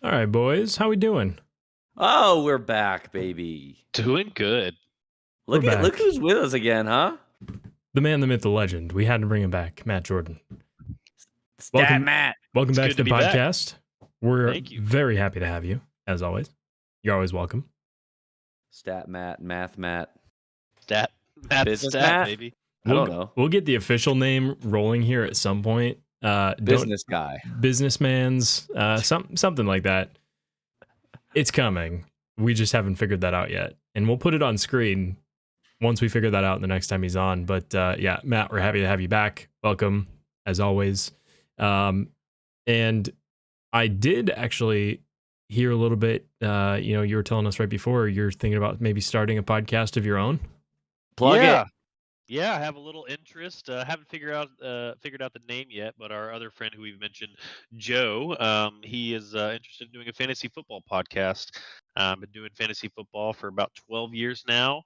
All right, boys. How we doing? Oh, we're back, baby. Doing good. We're Look back. who's with us again, huh? The man, the myth, the legend. We had to bring him back, Matt Jordan. Stat Matt. Welcome It's back good to the to be back. podcast. We're Thank you. very happy to have you, as always. You're always welcome. Stat Matt, Math Matt. Stat, Matt, Business stat, Matt? baby. I don't know. We'll get the official name rolling here at some point. Business guy. Businessman's, something like that. It's coming. We just haven't figured that out yet, and we'll put it on screen once we figure that out the next time he's on. But yeah, Matt, we're happy to have you back. Welcome, as always. And I did actually hear a little bit. You were telling us right before you're thinking about maybe starting a podcast of your own. Plug it. Yeah, I have a little interest. Haven't figured out the name yet, but our other friend who we've mentioned, Joe, he is interested in doing a fantasy football podcast. Been doing fantasy football for about 12 years now.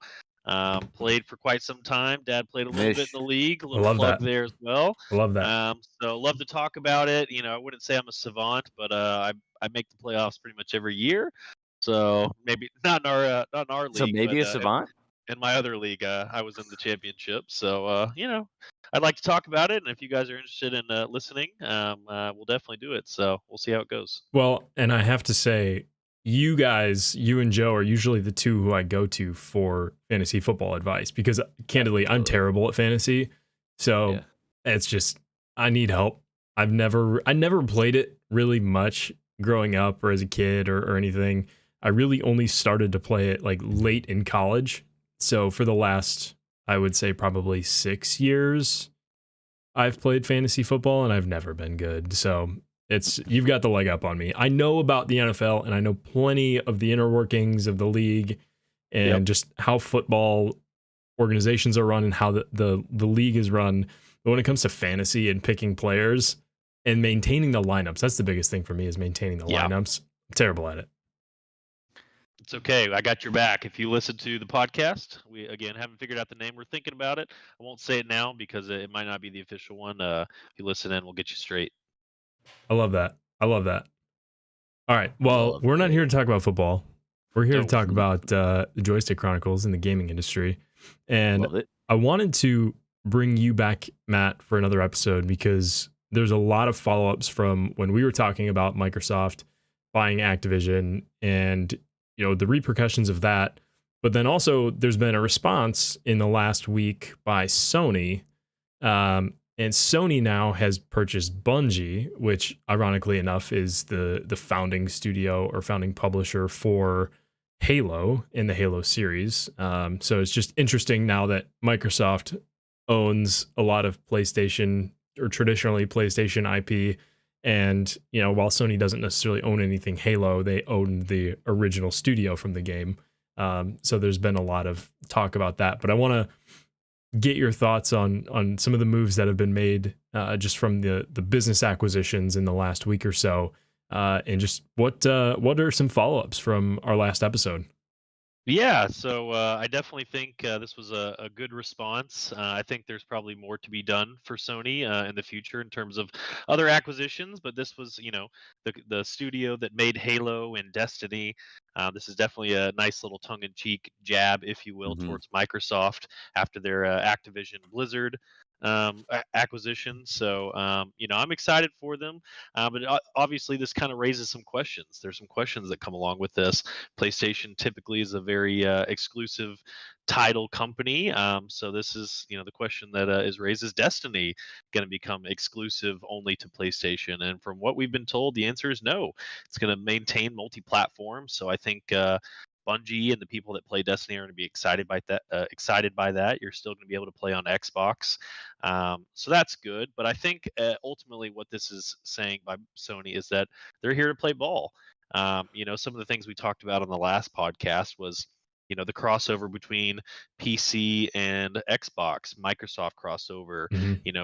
Played for quite some time. Dad played a little bit in the league. A little love plug that. there as well. I love that. So love to talk about it. I wouldn't say I'm a savant, but I make the playoffs pretty much every year. So maybe not in our league. So maybe but, a savant? in my other league, I was in the championship. So, I'd like to talk about it. And if you guys are interested in listening, we'll definitely do it. So we'll see how it goes. Well, and I have to say, you and Joe are usually the two who I go to for fantasy football advice because candidly, I'm terrible at fantasy. So it's just, I need help. I never played it really much growing up or as a kid or anything. I really only started to play it like late in college. So for the last, I would say probably 6 years, I've played fantasy football and I've never been good. So you've got the leg up on me. I know about the NFL and I know plenty of the inner workings of the league and just how football organizations are run and how the league is run. But when it comes to fantasy and picking players and maintaining the lineups, that's the biggest thing for me is maintaining the lineups. I'm terrible at it. It's okay. I got your back. If you listen to the podcast, we again haven't figured out the name. We're thinking about it. I won't say it now because it might not be the official one. If you listen in, we'll get you straight. I love that. All right. Well, we're not here to talk about football. We're here to talk about the Joystick Chronicles in the gaming industry. And I wanted to bring you back, Matt, for another episode because there's a lot of follow-ups from when we were talking about Microsoft buying Activision and the repercussions of that. But then also there's been a response in the last week by Sony. And Sony now has purchased Bungie, which ironically enough is the founding studio or founding publisher for Halo in the Halo series. So it's just interesting now that Microsoft owns a lot of PlayStation or traditionally PlayStation IP. And, while Sony doesn't necessarily own anything Halo, they own the original studio from the game. So there's been a lot of talk about that. But I want to get your thoughts on some of the moves that have been made just from the business acquisitions in the last week or so. And just what are some follow-ups from our last episode? Yeah, so I definitely think this was a good response. I think there's probably more to be done for Sony in the future in terms of other acquisitions, but this was, the studio that made Halo and Destiny. This is definitely a nice little tongue-in-cheek jab, if you will, towards Microsoft after their Activision Blizzard acquisition. So, I'm excited for them. But obviously, this kind of raises some questions. There's some questions that come along with this. PlayStation typically is a very exclusive title company. So this is, the question that is raised: is Destiny going to become exclusive only to PlayStation? And from what we've been told, the answer is no. It's going to maintain multi-platform. So I think Bungie and the people that play Destiny are going to be excited by that. You're still going to be able to play on Xbox, so that's good. But I think ultimately what this is saying by Sony is that they're here to play ball. Some of the things we talked about on the last podcast was, the crossover between PC and Xbox, Microsoft crossover,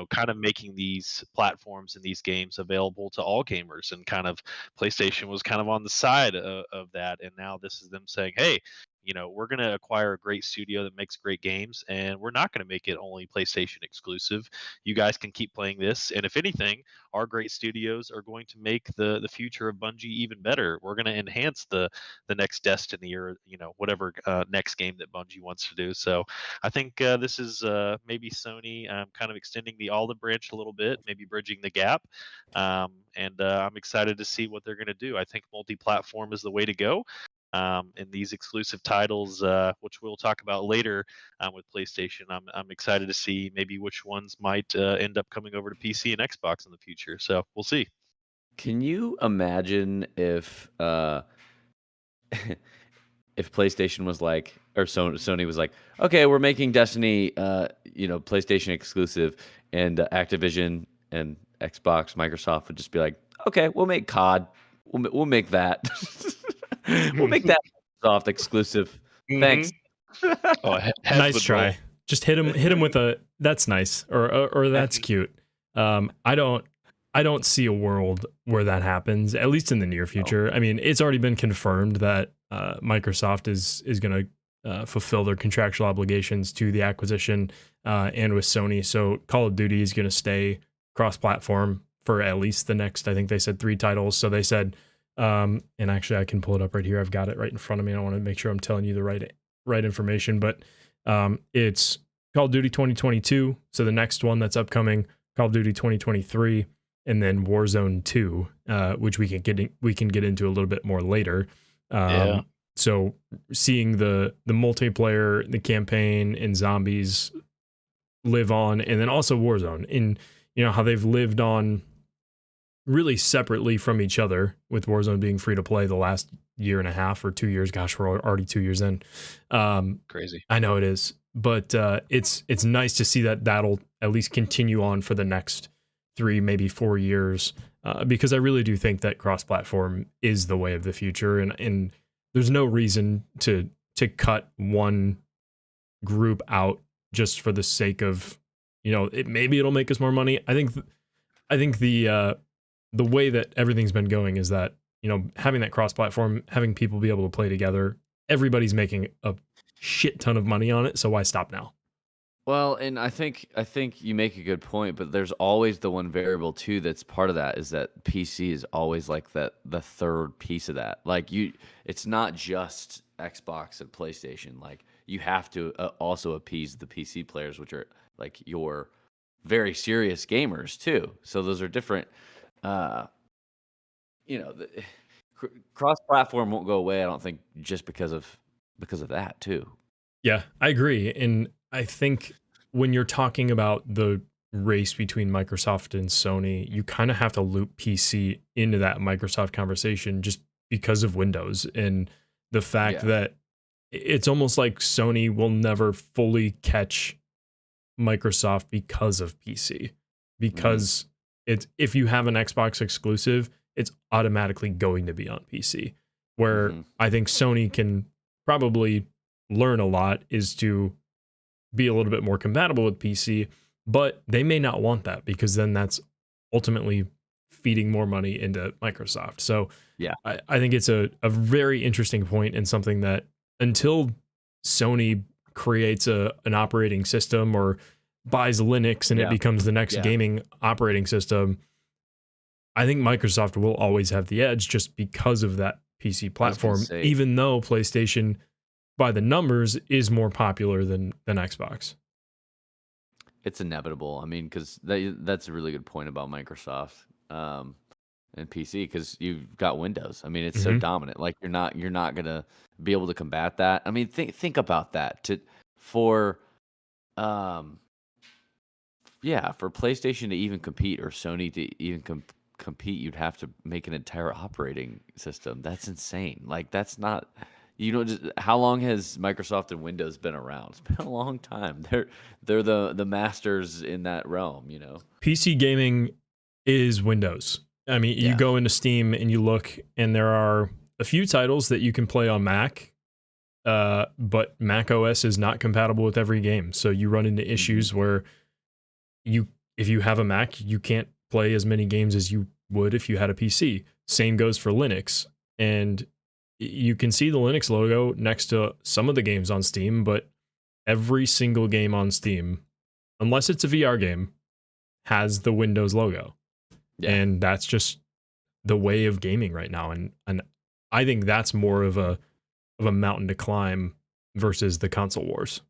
kind of making these platforms and these games available to all gamers. And kind of PlayStation was kind of on the side of that. And now this is them saying, hey, we're going to acquire a great studio that makes great games, and we're not going to make it only PlayStation exclusive. You guys can keep playing this, and if anything, our great studios are going to make the future of Bungie even better. We're going to enhance the next Destiny, or whatever next game that Bungie wants to do. So I think this is maybe Sony kind of extending the olive branch a little bit, maybe bridging the gap. And I'm excited to see what they're going to do. I think multi-platform is the way to go. And these exclusive titles, which we'll talk about later with PlayStation, I'm excited to see maybe which ones might end up coming over to PC and Xbox in the future. So we'll see. Can you imagine if if PlayStation was like, or Sony was like, okay, we're making Destiny, PlayStation exclusive, and Activision and Xbox, Microsoft would just be like, okay, we'll make COD, we'll make that, we'll make that Microsoft exclusive. Thanks. Oh, Nice try. Roll. Just hit him with a that's nice or that's cute. I don't see a world where that happens, at least in the near future. I mean, it's already been confirmed that Microsoft is going to fulfill their contractual obligations to the acquisition and with Sony. So Call of Duty is going to stay cross-platform for at least the next, I think they said 3 titles. So they said, and actually I can pull it up right here. I've got it right in front of me. I want to make sure I'm telling you the right information, but it's Call of Duty 2022. So the next one that's upcoming, Call of Duty 2023. And then Warzone 2, which we can get into a little bit more later. So seeing the multiplayer, the campaign, and zombies live on, and then also Warzone, in how they've lived on really separately from each other, with Warzone being free to play the last year and a half or 2 years. Gosh, we're already 2 years in. Crazy. I know it is, but it's nice to see that that'll at least continue on for the next 3, maybe 4 years, because I really do think that cross-platform is the way of the future, and there's no reason to cut one group out just for the sake of, maybe it'll make us more money. I think the way that everything's been going is that, having that cross-platform, having people be able to play together, everybody's making a shit ton of money on it, so why stop now? Well, and I think you make a good point, but there's always the one variable too that's part of that, is that PC is always like the third piece of that. Like it's not just Xbox and PlayStation. Like you have to also appease the PC players, which are like your very serious gamers too. So those are different. Cross-platform won't go away, I don't think, just because of that too. Yeah, I agree. And I think when you're talking about the race between Microsoft and Sony, you kind of have to loop PC into that Microsoft conversation just because of Windows and the fact that it's almost like Sony will never fully catch Microsoft because of PC. Because if you have an Xbox exclusive, it's automatically going to be on PC. Where I think Sony can probably learn a lot is to be a little bit more compatible with PC, but they may not want that, because then that's ultimately feeding more money into Microsoft. So I think it's a very interesting point, and something that until Sony creates an operating system or buys Linux and it becomes the next gaming operating system, I think Microsoft will always have the edge just because of that PC platform, even though PlayStation, by the numbers, is more popular than Xbox. It's inevitable. I mean, because that's a really good point about Microsoft and PC, because you've got Windows. I mean, it's so dominant. Like you're not gonna be able to combat that. I mean, think about that. For PlayStation to even compete, or Sony to even compete, you'd have to make an entire operating system. That's insane. Like that's not. How long has Microsoft and Windows been around? It's been a long time. They're the masters in that realm, PC gaming is Windows. I mean, you go into Steam and you look, and there are a few titles that you can play on Mac, but Mac OS is not compatible with every game. So you run into issues where if you have a Mac, you can't play as many games as you would if you had a PC. Same goes for Linux. And you can see the Linux logo next to some of the games on Steam, but every single game on Steam, unless it's a VR game, has the Windows logo. Yeah. And that's just the way of gaming right now. And I think that's more of a mountain to climb versus the console wars.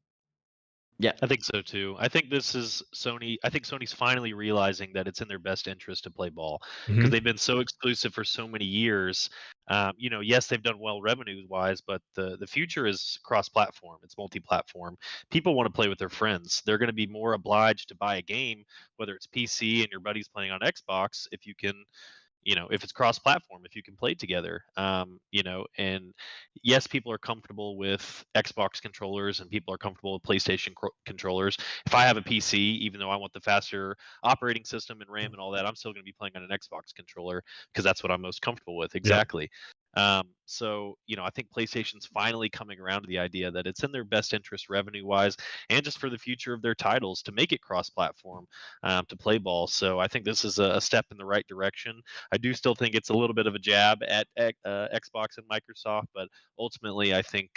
Yeah, I think so too. I think this is Sony. I think Sony's finally realizing that it's in their best interest to play ball because they've been so exclusive for so many years. Yes, they've done well revenue-wise, but the future is cross-platform. It's multi-platform. People want to play with their friends. They're going to be more obliged to buy a game, whether it's PC and your buddy's playing on Xbox, if you can, if it's cross-platform, if you can play together. And yes, people are comfortable with Xbox controllers and people are comfortable with PlayStation controllers. If I have a PC, even though I want the faster operating system and RAM and all that, I'm still going to be playing on an Xbox controller because that's what I'm most comfortable with. Exactly. I think PlayStation's finally coming around to the idea that it's in their best interest revenue-wise and just for the future of their titles to make it cross-platform to play ball. So I think this is a step in the right direction. I do still think it's a little bit of a jab at Xbox and Microsoft, but ultimately, I think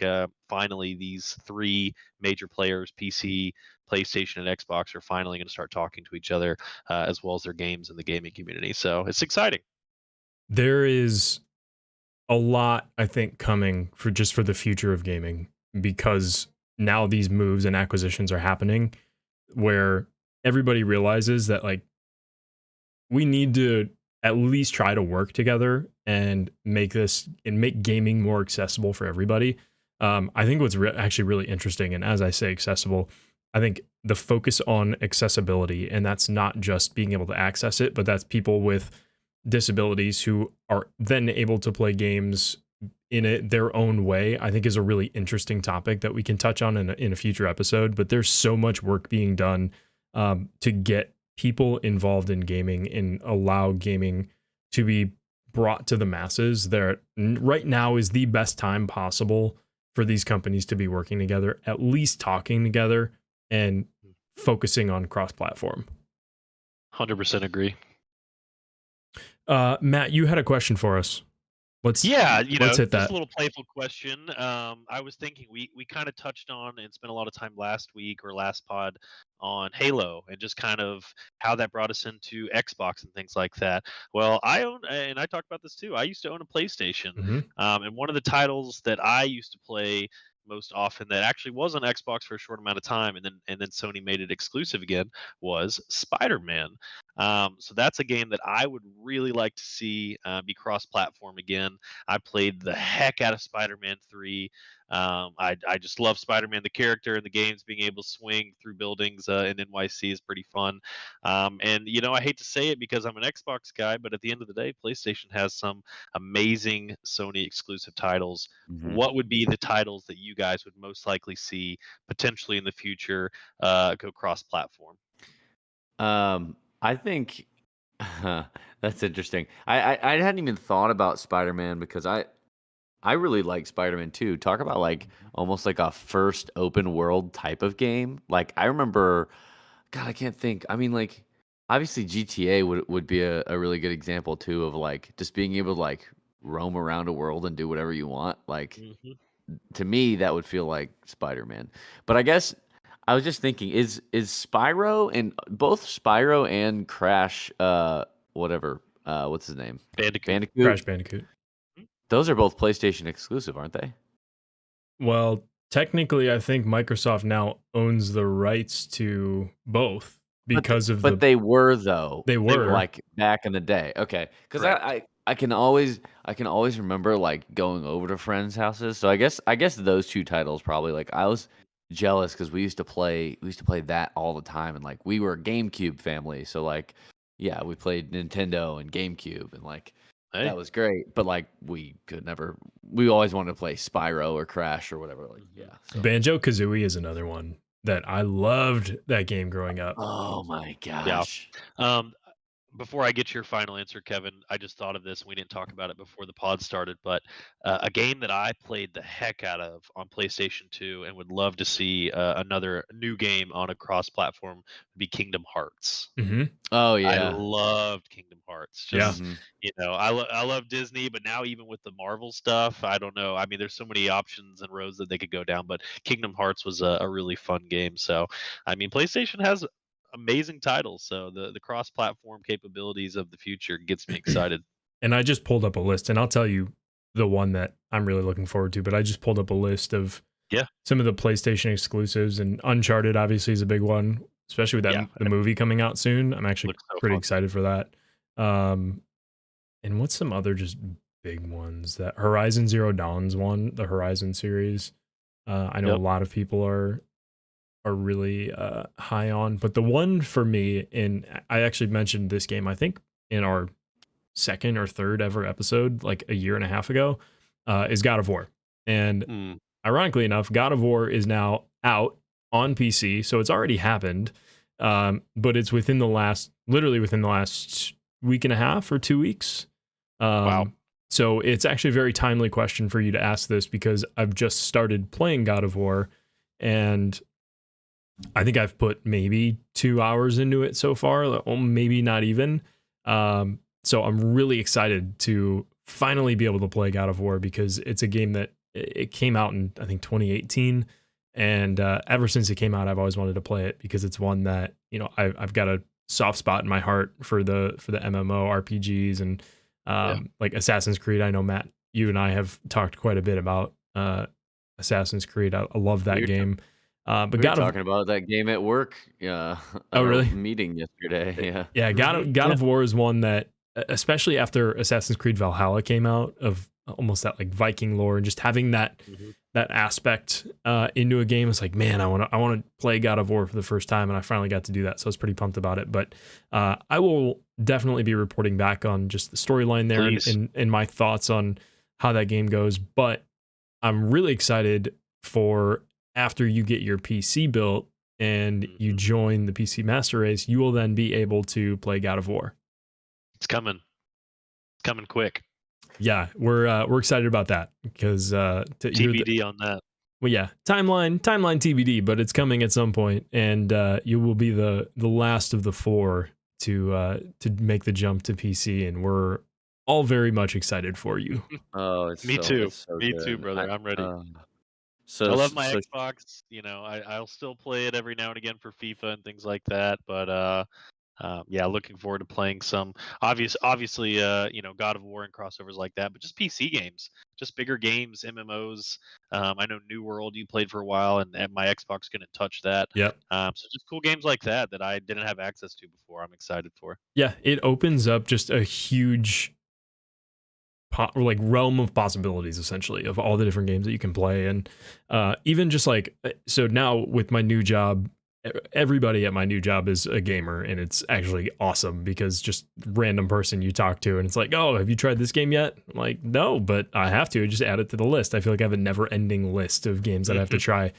finally these three major players, PC, PlayStation, and Xbox, are finally going to start talking to each other as well as their games in the gaming community. So it's exciting. There is a lot, I think, coming for the future of gaming, because now these moves and acquisitions are happening where everybody realizes that, like, we need to at least try to work together and make gaming more accessible for everybody. I think what's actually really interesting, and as I say accessible, I think the focus on accessibility, and that's not just being able to access it, but that's people with disabilities who are then able to play games in their own way, I think is a really interesting topic that we can touch on in a future episode. But there's so much work being done to get people involved in gaming and allow gaming to be brought to the masses. There right now is the best time possible for these companies to be working together, at least talking together and focusing on cross-platform. 100% agree. Matt, you had a question for us. Let's hit just that. a little playful question. I was thinking we kind of touched on and spent a lot of time last week or last pod on Halo and just kind of how that brought us into Xbox and things like that. Well, I own, and I talked about this too. I used to own a PlayStation, and one of the titles that I used to play most often that actually was on Xbox for a short amount of time, and then Sony made it exclusive again, was Spider-Man. So that's a game that I would really like to see be cross-platform again. I played the heck out of Spider-Man 3. I just love Spider-Man, the character, and the games. Being able to swing through buildings in NYC is pretty fun. And I hate to say it because I'm an Xbox guy, but at the end of the day, PlayStation has some amazing Sony exclusive titles. What would be the titles that you guys would most likely see potentially in the future go cross-platform? I think that's interesting. I hadn't even thought about Spider-Man because I really like Spider-Man too. Talk about like almost like a first open world type of game. Like I remember, God, I can't think. I mean, like obviously GTA would be a really good example too of like just being able to like roam around a world and do whatever you want. Like to me, that would feel like Spider-Man. But I guess I was just thinking, is Spyro and both Spyro and Crash, what's his name? Bandicoot. Crash Bandicoot. Those are both PlayStation exclusive, aren't they? Well, technically, I think Microsoft now owns the rights to both because but they were though. They were like back in the day. Okay, because I can always remember like going over to friends' houses. So I guess those two titles probably like I was jealous because we used to play that all the time, and like we were a GameCube family. So like yeah, we played Nintendo and GameCube, and like that was great. But like we always wanted to play Spyro or Crash or whatever. Like yeah, so. Banjo-Kazooie is another one that I loved that game growing up. Oh my gosh. Yeah. before I get your final answer, Kevin, I just thought of this. We didn't talk about it before the pod started, but a game that I played the heck out of on PlayStation 2 and would love to see another new game on a cross-platform would be Kingdom Hearts. Mm-hmm. Oh I yeah. loved Kingdom Hearts. Yeah. Just I love Disney, but now even with the Marvel stuff, I don't know. I mean, there's so many options and roads that they could go down, but Kingdom Hearts was a really fun game. So, I mean, PlayStation has amazing titles. So the cross-platform capabilities of the future gets me excited. And I just pulled up a list, and I'll tell you the one that I'm really looking forward to. But I just pulled up a list of some of the PlayStation exclusives, and Uncharted obviously is a big one, especially with the movie coming out soon. I'm actually pretty excited for that. And what's some other just big ones? That Horizon Zero Dawn's one, the Horizon series. I know a lot of people are really high on, but the one for me, and I actually mentioned this game, I think in our second or third ever episode, like a year and a half ago, is God of War. And ironically enough, God of War is now out on PC, so it's already happened. But it's literally within the last week and a half or 2 weeks. Wow. So it's actually a very timely question for you to ask this, because I've just started playing God of War, and I think I've put maybe 2 hours into it so far, or maybe not even. So I'm really excited to finally be able to play God of War, because it's a game that it came out in, I think, 2018. And ever since it came out, I've always wanted to play it, because it's one that, I've got a soft spot in my heart for the MMO RPGs and like Assassin's Creed. I know, Matt, you and I have talked quite a bit about Assassin's Creed. I love that game. But we were talking about that game at work. Yeah. Oh, really? Meeting yesterday. Yeah. Yeah. God of War is one that, especially after Assassin's Creed Valhalla came out, of almost that like Viking lore, and just having that aspect into a game, it's like, man, I want to play God of War for the first time, and I finally got to do that. So I was pretty pumped about it. But I will definitely be reporting back on just the storyline there and my thoughts on how that game goes. But I'm really excited for, after you get your PC built and you join the PC Master Race, you will then be able to play God of War. It's coming quick. Yeah, we're excited about that, because TBD on that. Well, yeah, timeline TBD, but it's coming at some point, and you will be the last of the four to make the jump to PC, and we're all very much excited for you. Oh, me too, brother. I'm ready. I love my Xbox. I'll still play it every now and again for FIFA and things like that. But looking forward to playing some. Obviously, God of War and crossovers like that. But just PC games, just bigger games, MMOs. I know New World you played for a while, and my Xbox couldn't touch that. Yep. So just cool games like that I didn't have access to before. I'm excited for. Yeah, it opens up just a huge realm of possibilities, essentially, of all the different games that you can play. And even just like, so now with my new job, everybody at my new job is a gamer, and it's actually awesome, because just random person you talk to and it's like, oh, have you tried this game yet? I'm like, no, but I have to just add it to the list. I feel like I have a never ending list of games that I have to try.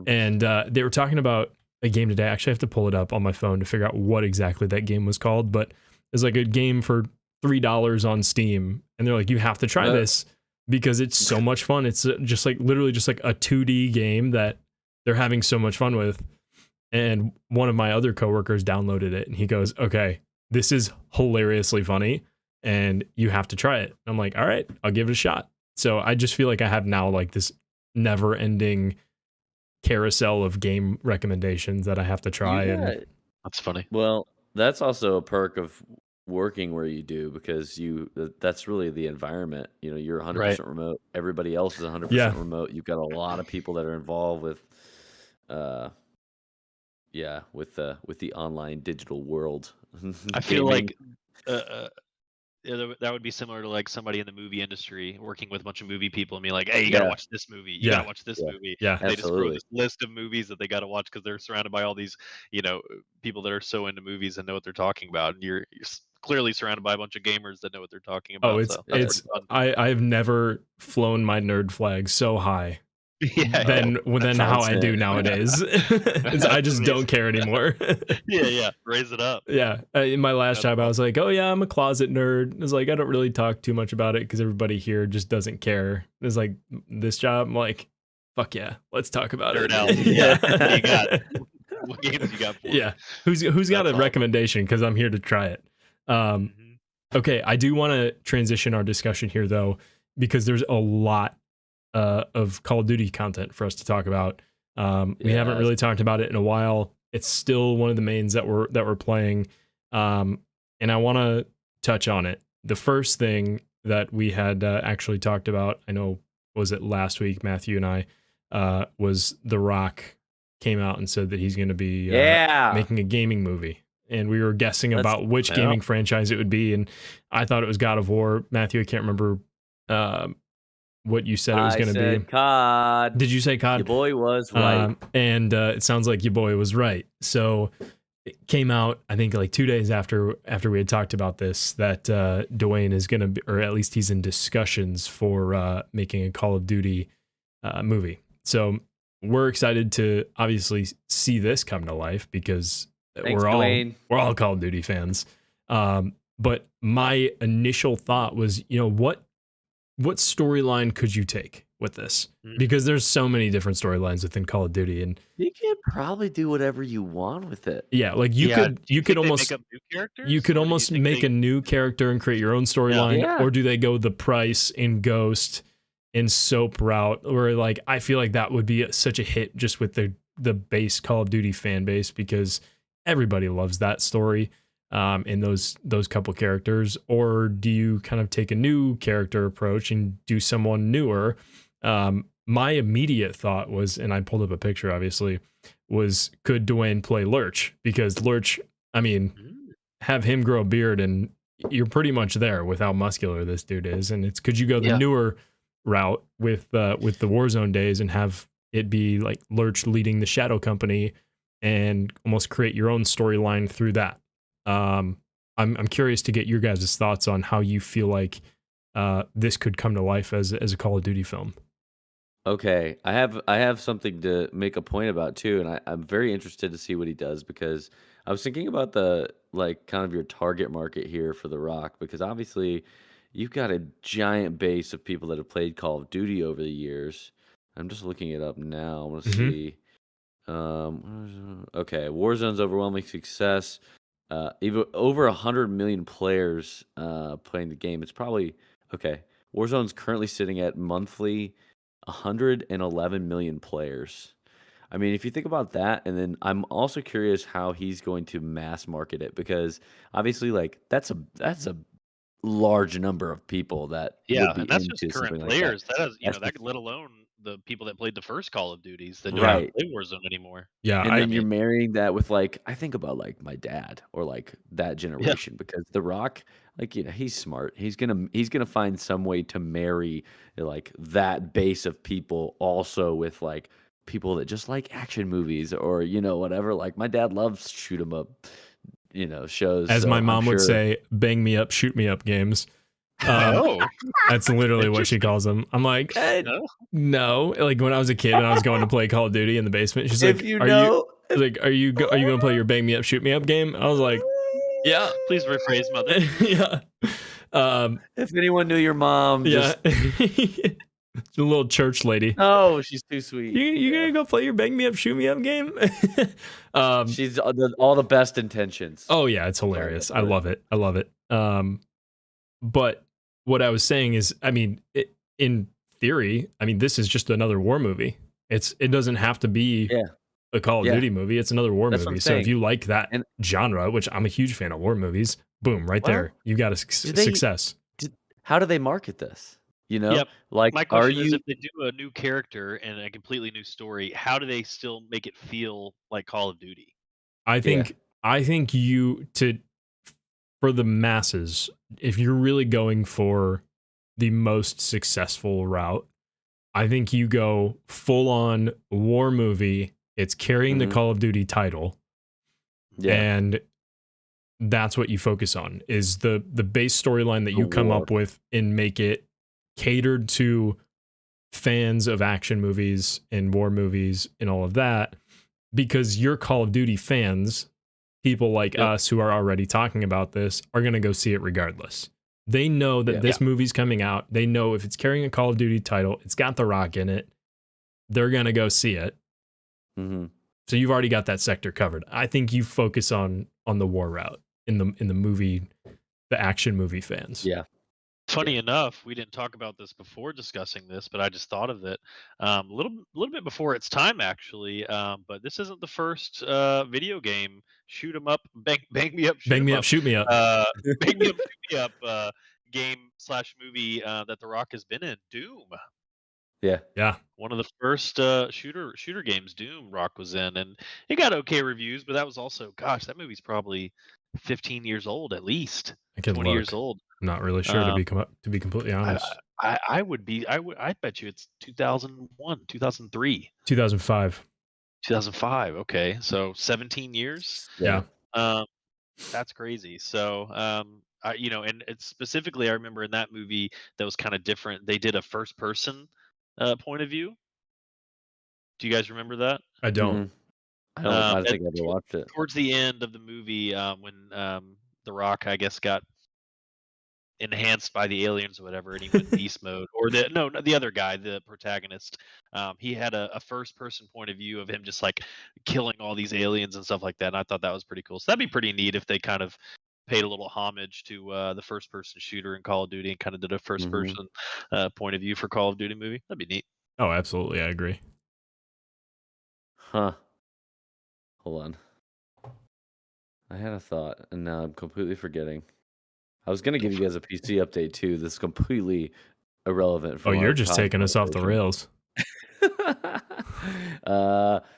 And they were talking about a game today. I actually have to pull it up on my phone to figure out what exactly that game was called, but it's like a game for $3 on Steam, and they're like, you have to try this because it's so much fun. It's just like literally just like a 2D game that they're having so much fun with. And one of my other coworkers downloaded it, and he goes, okay, this is hilariously funny, and you have to try it. I'm like, all right, I'll give it a shot. So I just feel like I have now like this never ending carousel of game recommendations that I have to try. And that's funny. Well, that's also a perk of working where you do, because that's really the environment. You're 100% remote. Everybody else is 100% remote. You've got a lot of people that are involved with with the online digital world. I feel like that would be similar to like somebody in the movie industry working with a bunch of movie people and be like, hey, you gotta watch this movie, you gotta watch this movie. Yeah, they just throw this list of movies that they gotta watch because they're surrounded by all these people that are so into movies and know what they're talking about, and you're clearly surrounded by a bunch of gamers that know what they're talking about. I've never flown my nerd flag so high than how I do sick. nowadays. I just don't care anymore. Yeah, raise it up. Yeah, in my last job, I was like, "Oh yeah, I'm a closet nerd." It's like I don't really talk too much about it because everybody here just doesn't care. It's like this job, I'm like, "Fuck yeah, let's talk about Nerd it." out. Yeah, What you got? What games you got for me? yeah. Who's got That's a awesome. recommendation? Because I'm here to try it. Mhm. Okay, I do want to transition our discussion here though, because there's a lot of Call of Duty content for us to talk about. We haven't really talked about it in a while. It's still one of the mains that we're playing, and I want to touch on it. The first thing that we had actually talked about, I know, was it last week? Matthew and I was The Rock came out and said that he's going to be making a gaming movie, and we were guessing about which gaming franchise it would be, and I thought it was God of War. Matthew, I can't remember what you said it was going to be. COD. Did you say COD? Your boy was right. And it sounds like your boy was right. So it came out, I think, like 2 days after we had talked about this, that Dwayne is going to be, or at least he's in discussions for making a Call of Duty movie. So we're excited to obviously see this come to life because we're all Call of Duty fans. But my initial thought was, what storyline could you take with this? Because there's so many different storylines within Call of Duty, and you can probably do whatever you want with it. Yeah, like you could almost make a new character and create your own storyline, or do they go the Price and Ghost and Soap route? Or like I feel like that would be such a hit just with the base Call of Duty fan base because everybody loves that story. In those couple characters, or do you kind of take a new character approach and do someone newer? My immediate thought was, and I pulled up a picture, obviously, was could Dwayne play Lurch? Because Lurch, I mean, have him grow a beard and you're pretty much there with how muscular this dude is. And it's could you go the newer route with the Warzone days and have it be like Lurch leading the Shadow Company and almost create your own storyline through that? I'm curious to get your guys' thoughts on how you feel like this could come to life as a Call of Duty film. Okay, I have something to make a point about too, and I'm very interested to see what he does because I was thinking about the kind of your target market here for The Rock because obviously you've got a giant base of people that have played Call of Duty over the years. I'm just looking it up now. I want to see. Okay, Warzone's overwhelming success. Even over 100 million players playing the game. It's probably okay. Warzone's currently sitting at monthly 111 million players. I mean, if you think about that, and then I'm also curious how he's going to mass market it because obviously, that's a large number of people that would be and that's into just current something players. like that. That is, that let alone the people that played the first Call of Duties that don't Right. play Warzone anymore. Yeah, And then you're marrying that with I think about my dad or that generation because The Rock, he's smart. He's gonna find some way to marry that base of people also with people that just like action movies or whatever. Like my dad loves shoot 'em up, shows. As so my I'm mom would sure- say, bang me up, shoot me up games. That's literally what she calls them. I'm like, no. Like when I was a kid and I was going to play Call of Duty in the basement, she's like, are you going to play your bang me up, shoot me up game? I was like, yeah. Please rephrase, mother. Yeah. If anyone knew your mom, yeah. The little church lady. Oh, she's too sweet. You gonna go play your bang me up, shoot me up game? She's all the best intentions. Oh yeah, it's hilarious. I love it. But what I was saying is, I mean, in theory, I mean, this is just another war movie. It doesn't have to be a Call of Duty movie. It's another war movie. So if you like that genre, which I'm a huge fan of war movies, boom, right there, you got a success. How do they market this? My question is, if they do a new character and a completely new story, how do they still make it feel like Call of Duty? I think for the masses, if you're really going for the most successful route, I think you go full on war movie. It's carrying the Call of Duty title. Yeah. And that's what you focus on is the base storyline that you come up with and make it catered to fans of action movies and war movies and all of that, because you're Call of Duty fans, people like us who are already talking about this are going to go see it regardless. They know that this movie's coming out. They know if it's carrying a Call of Duty title, it's got The Rock in it, they're going to go see it. Mm-hmm. So you've already got that sector covered. I think you focus on the war route in the movie, the action movie fans. Yeah. Funny enough, we didn't talk about this before discussing this, but I just thought of it a little bit before its time, actually. But this isn't the first video game shoot 'em up, bang me up, Bang me up, shoot me up. bang me up, shoot me up game / movie that The Rock has been in. Doom. Yeah. One of the first shooter games Doom Rock was in, and it got okay reviews, but that was also, gosh, that movie's probably 15 years old at least. I can 20 look. years old. I'm not really sure to be completely honest. I bet you it's 2001, 2003, 2005. 2005. Okay, so 17 years. Yeah. That's crazy. So, and it's specifically, I remember in that movie that was kind of different. They did a first person point of view. Do you guys remember that? I don't. I don't think I ever watched it. Towards the end of the movie, when The Rock, I guess, got enhanced by the aliens or whatever, and he went beast mode. Or the other guy, the protagonist, he had a first person point of view of him just like killing all these aliens and stuff like that. And I thought that was pretty cool. So that'd be pretty neat if they kind of paid a little homage to the first person shooter in Call of Duty and kind of did a first person point of view for Call of Duty movie. That'd be neat. Oh, absolutely, I agree. Huh. Hold on. I had a thought, and now I'm completely forgetting. I was going to give you guys a PC update, too. This is completely irrelevant. Oh, you're just taking us off the rails.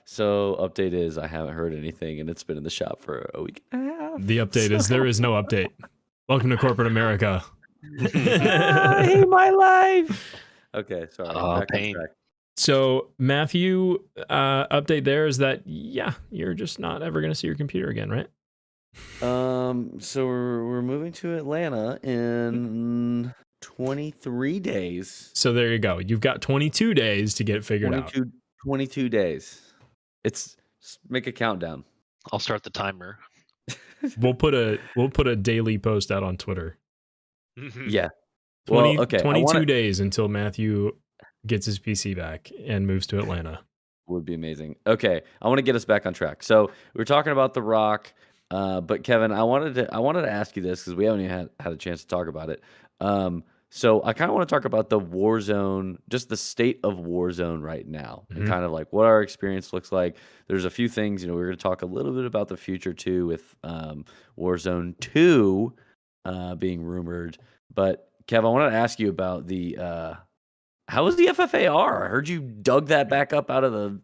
So, update is I haven't heard anything, and it's been in the shop for a week and a half. The update is there is no update. Welcome to corporate America. I hate my life. Okay, sorry. Back on track. So, Matthew, update there is that, you're just not ever going to see your computer again, right? So we're moving to Atlanta in 23 days. So there you go. You've got 22 days to get it figured out. 22 days. Make a countdown. I'll start the timer. We'll put a daily post out on Twitter. Yeah. 22 days until Matthew gets his PC back and moves to Atlanta. Would be amazing. Okay, I want to get us back on track. So we were talking about The Rock, but Kevin, I wanted to ask you this because we haven't even had a chance to talk about it. So I kind of want to talk about the Warzone, just the state of Warzone right now, and kind of like what our experience looks like. There's a few things, we're going to talk a little bit about the future too, with Warzone 2 being rumored. But Kev, I wanted to ask you about the how was the FFAR? I heard you dug that back up out of the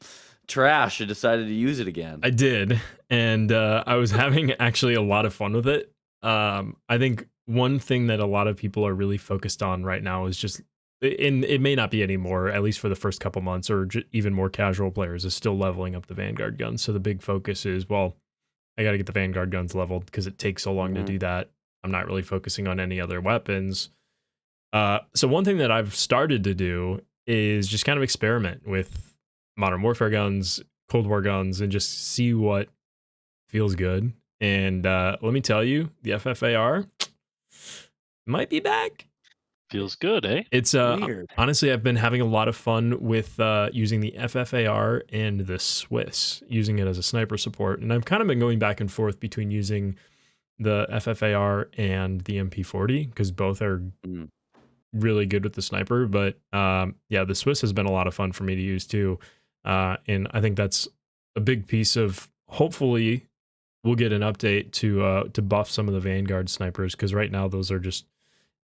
trash and decided to use it again. I did, and I was having actually a lot of fun with it. I think one thing that a lot of people are really focused on right now is just, and it may not be anymore, at least for the first couple months, or even more casual players, is still leveling up the Vanguard guns. So the big focus is, well, I got to get the Vanguard guns leveled because it takes so long to do that. I'm not really focusing on any other weapons. So one thing that I've started to do is just kind of experiment with Modern Warfare guns, Cold War guns, and just see what feels good. And let me tell you, the FFAR might be back. Feels good, eh? It's weird. Honestly, I've been having a lot of fun with using the FFAR and the Swiss, using it as a sniper support. And I've kind of been going back and forth between using the FFAR and the MP40 because both are really good with the sniper. But the Swiss has been a lot of fun for me to use too. And I think that's a big piece of, hopefully we'll get an update to buff some of the Vanguard snipers, because right now those are just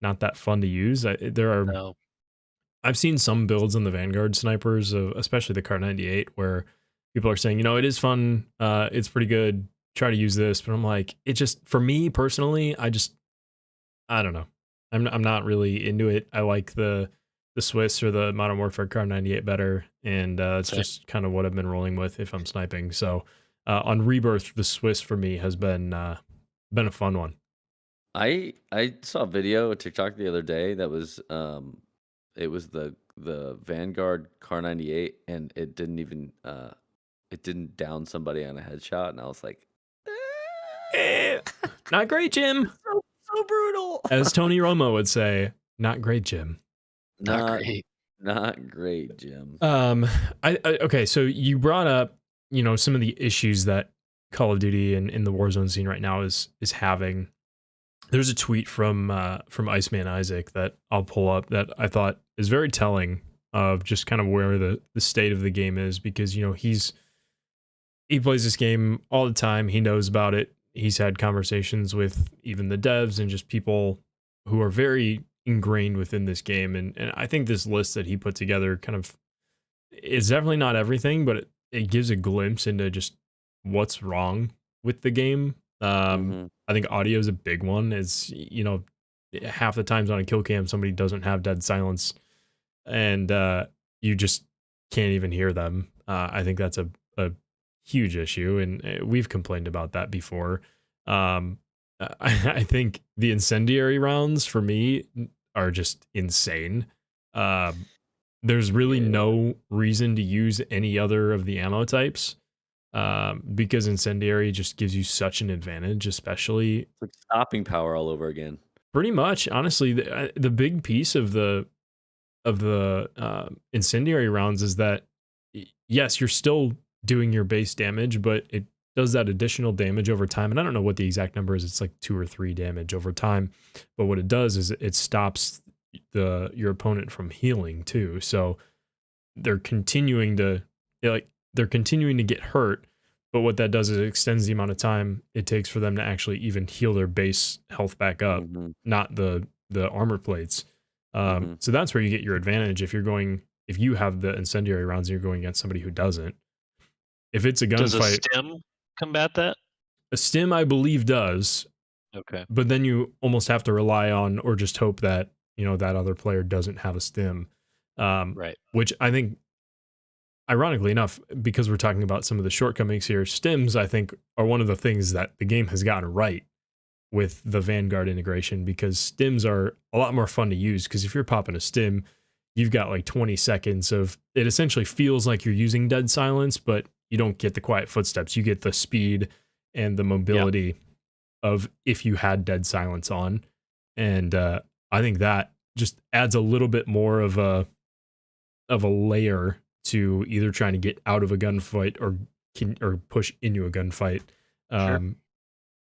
not that fun to use. I've seen some builds on the Vanguard snipers, especially the Kar 98, where people are saying, it is fun, it's pretty good, try to use this. But I'm like, it just, for me personally, I don't know. I'm not really into it. I like the Swiss or the Modern Warfare Kar 98 better, and it's just kind of what I've been rolling with if I'm sniping. So on Rebirth, the Swiss for me has been a fun one. I saw a video, a TikTok the other day that was it was the Vanguard Car 98, and it didn't down somebody on a headshot, and I was like, Eh, not great, Jim. it's so brutal. As Tony Romo would say, not great, Jim. Not great. Not great, Jim. Okay, so you brought up, some of the issues that Call of Duty and in the Warzone scene right now is having. There's a tweet from Iceman Isaac that I'll pull up that I thought is very telling of just kind of where the state of the game is, because he plays this game all the time. He knows about it. He's had conversations with even the devs and just people who are very ingrained within this game. And I think this list that he put together kind of is definitely not everything, but it gives a glimpse into just what's wrong with the game. I think audio is a big one. It's, half the times on a kill cam, somebody doesn't have dead silence, and you just can't even hear them. I think that's a huge issue, and we've complained about that before. I think the incendiary rounds for me are just insane. There's really no reason to use any other of the ammo types, because incendiary just gives you such an advantage, especially It's like stopping power all over again. pretty much. Honestly, the big piece of the incendiary rounds is that yes, you're still doing your base damage, but it does that additional damage over time. And I don't know what the exact number is. It's like 2 or 3 damage over time. But what it does is it stops your opponent from healing too. So they're continuing to get hurt. But what that does is it extends the amount of time it takes for them to actually even heal their base health back up, not the armor plates. So that's where you get your advantage if you have the incendiary rounds and you're going against somebody who doesn't. If it's a gunfight, Does a stim combat that? a stim I believe does, Okay. but then you almost have to rely on or just hope that that other player doesn't have a stim. Right. Which I think, ironically enough, because we're talking about some of the shortcomings here, stims I think are one of the things that the game has gotten right with the Vanguard integration, because stims are a lot more fun to use. Because if you're popping a stim, you've got like 20 seconds of it. Essentially feels like you're using dead silence, but you don't get the quiet footsteps. You get the speed and the mobility of if you had dead silence on. And I think that just adds a little bit more of a layer to either trying to get out of a gunfight or push into a gunfight. Sure.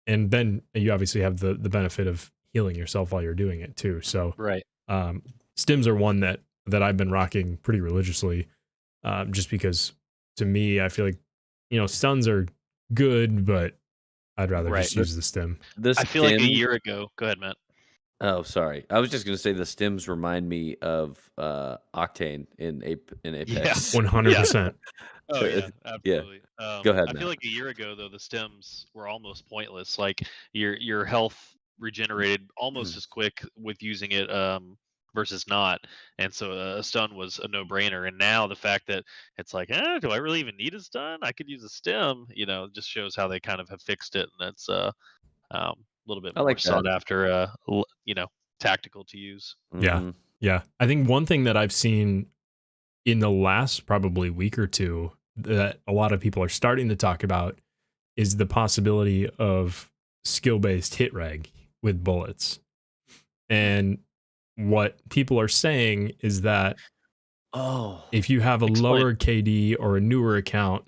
And then you obviously have the benefit of healing yourself while you're doing it too. So Right. stims are one that I've been rocking pretty religiously, just because to me, I feel like, stuns are good, but I'd rather just use the stim. I feel like a year ago. Go ahead, Matt. Oh, sorry. I was just gonna say the stims remind me of Octane in Apex. 100%. Oh yeah, absolutely. Go ahead, I Matt. feel like a year ago though, the stems were almost pointless. Like your health regenerated almost as quick with using it versus not, and so a stun was a no-brainer. And now the fact that it's like, do I really even need a stun? I could use a stem. Just shows how they kind of have fixed it, and it's a little bit I more like sought that. after. Tactical to use. Yeah. I think one thing that I've seen in the last probably week or two that a lot of people are starting to talk about is the possibility of skill-based hit reg with bullets. And what people are saying is that if you have a lower KD or a newer account,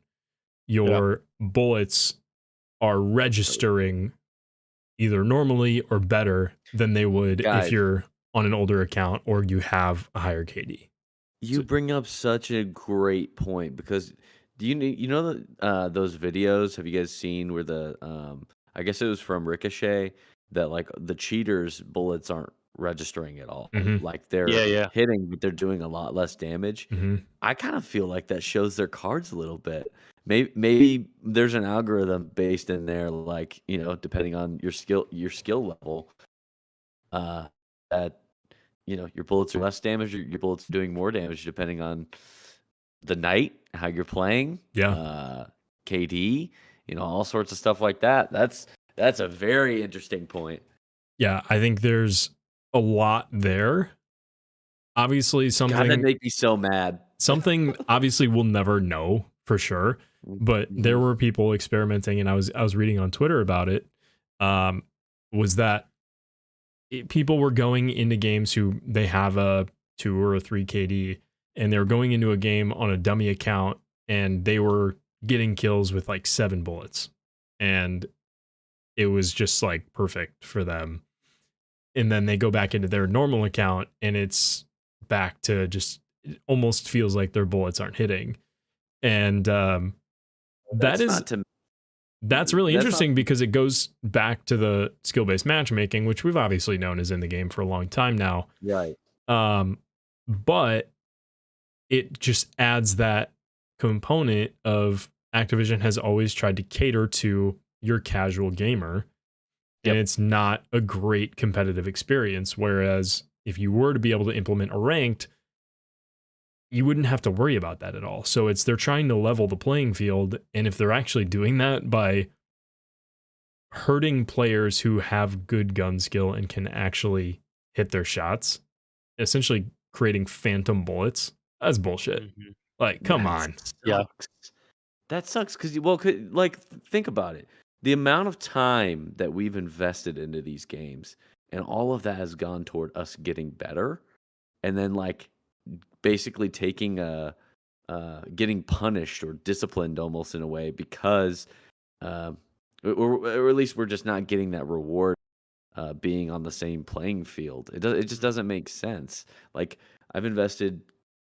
your bullets are registering either normally or better than they would if you're on an older account or you have a higher KD. You bring up such a great point, because do you know those videos? Have you guys seen where I guess it was from Ricochet, that like the cheaters' bullets aren't registering at all. Like they're hitting, but they're doing a lot less damage. I kind of feel like that shows their cards a little bit. Maybe there's an algorithm based in there, like depending on your skill level, that your bullets are less damage, your bullets are doing more damage depending on the night, how you're playing, KD, all sorts of stuff like that. That's a very interesting point. Yeah, I think there's a lot there. obviously God, that make me so mad. something obviously we'll never know for sure, but there Mhm. were people experimenting, and I was reading on Twitter about it. Was that people were going into games who they have a 2 or a 3 KD, and they were going into a game on a dummy account, and they were getting kills with like 7 bullets, and it was just like perfect for them. And then they go back into their normal account, and it's back to just, it almost feels like their bullets aren't hitting. And that That's is not to that's really that's not interesting because it goes back to the skill-based matchmaking, which we've obviously known is in the game for a long time now. right. But it just adds that component of Activision has always tried to cater to your casual gamer, and Yep. it's not a great competitive experience. Whereas if you were to be able to implement a ranked, you wouldn't have to worry about that at all. So they're trying to level the playing field, and if they're actually doing that by hurting players who have good gun skill and can actually hit their shots, essentially creating phantom bullets, that's bullshit. Mhm. Like, come That on. Yeah. sucks. That sucks because like think about it. The amount of time that we've invested into these games, and all of that has gone toward us getting better, and then like basically taking a getting punished or disciplined almost in a way because um, or at least we're just not getting that reward being on the same playing field. It just doesn't make sense. Like I've invested,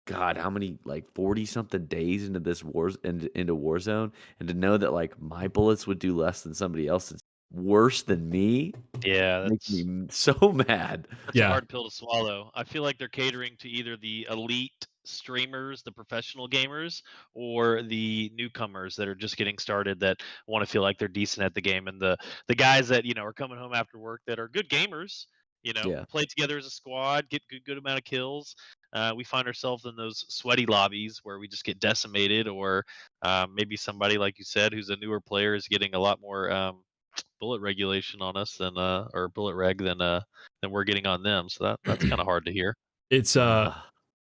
God, how many like 40 something days into this into Warzone, and to know that like my bullets would do less than somebody else's, worse than me, Yeah, makes that's me so mad. That's a Yeah. hard pill to swallow. I feel like they're catering to either the elite streamers, the professional gamers, or the newcomers that are just getting started that want to feel like they're decent at the game, and the guys that are coming home after work that are good gamers. Yeah, Play together as a squad, get good amount of kills. We find ourselves in those sweaty lobbies where we just get decimated, or maybe somebody like you said, who's a newer player, is getting a lot more bullet regulation on us than or bullet reg than we're getting on them. So that's kind of hard to hear. It's uh,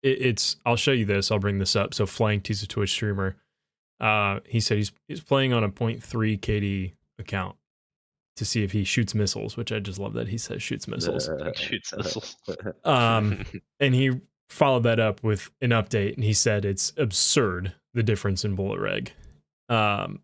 it's I'll show you this. I'll bring this up. So Flanked, he's a Twitch streamer. He said he's playing on a 0.3 KD account to see if he shoots missiles, which I just love that he says shoots missiles. Shoots missiles. And he followed that up with an update, and he said it's absurd the difference in bullet reg. Um,